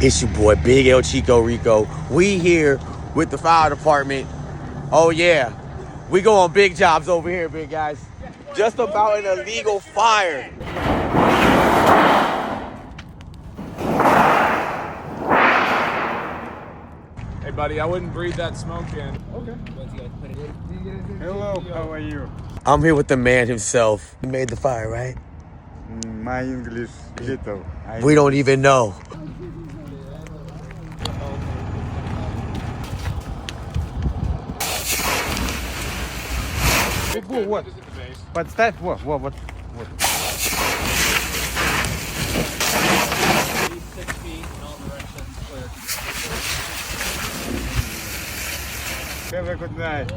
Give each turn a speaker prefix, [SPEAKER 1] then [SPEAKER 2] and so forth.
[SPEAKER 1] It's your boy, Big El Chico Rico. We here with the fire department. Oh yeah, we go on big jobs over here, big guys. Just about an illegal fire.
[SPEAKER 2] Hey buddy, I wouldn't breathe that smoke in. Okay.
[SPEAKER 3] Hello, how are you?
[SPEAKER 1] I'm here with the man himself. He made the fire, right?
[SPEAKER 3] My English little.
[SPEAKER 1] We don't even know.
[SPEAKER 3] What? Подставь, вот.
[SPEAKER 2] 6 feet in all directions, clear.
[SPEAKER 3] Have a good night.